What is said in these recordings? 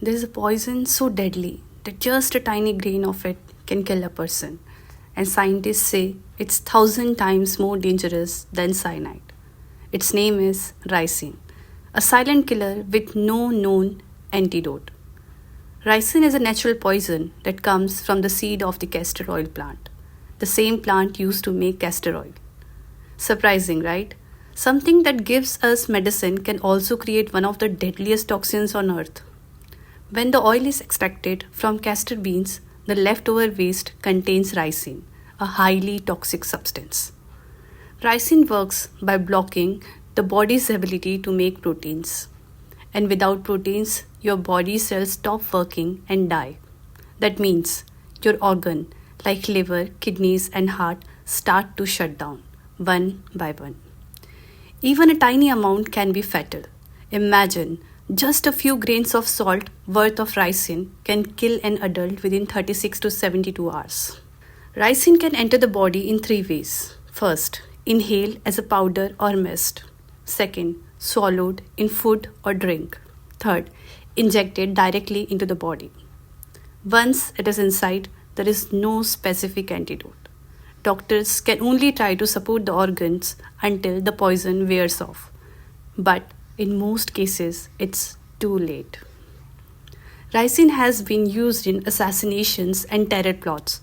There is a poison so deadly that just a tiny grain of it can kill a person, and scientists say it's 1,000 times more dangerous than cyanide. Its name is ricin, a silent killer with no known antidote. Ricin is a natural poison that comes from the seed of the castor oil plant, the same plant used to make castor oil. Surprising, right? Something that gives us medicine can also create one of the deadliest toxins on earth. When the oil is extracted from castor beans, the leftover waste contains ricin, a highly toxic substance. Ricin works by blocking the body's ability to make proteins. And without proteins, your body cells stop working and die. That means your organ, like liver, kidneys, and heart, start to shut down one by one. Even a tiny amount can be fatal. Imagine just a few grains of salt worth of ricin can kill an adult within 36 to 72 hours. Ricin can enter the body in three ways. First, inhale as a powder or mist. Second, swallowed in food or drink. Third, injected directly into the body. Once it is inside, there is no specific antidote. Doctors can only try to support the organs until the poison wears off. But in most cases, it's too late. Ricin has been used in assassinations and terror plots.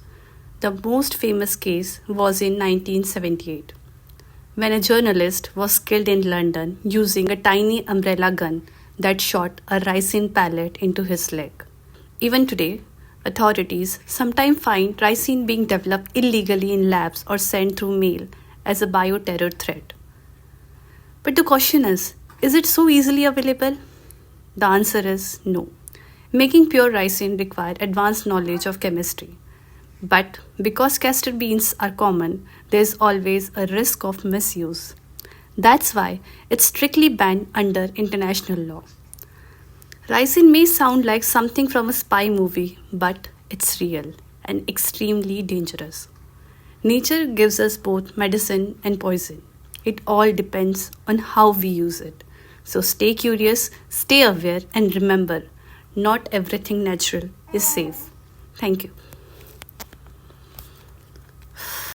The most famous case was in 1978, when a journalist was killed in London using a tiny umbrella gun that shot a ricin pellet into his leg. Even today, authorities sometimes find ricin being developed illegally in labs or sent through mail as a bioterror threat. But the question is it so easily available? The answer is no. Making pure ricin requires advanced knowledge of chemistry. But because castor beans are common, there is always a risk of misuse. That's why it's strictly banned under international law. Ricin may sound like something from a spy movie, but it's real and extremely dangerous. Nature gives us both medicine and poison. It all depends on how we use it. So stay curious, stay aware, and remember, not everything natural is safe. Thank you.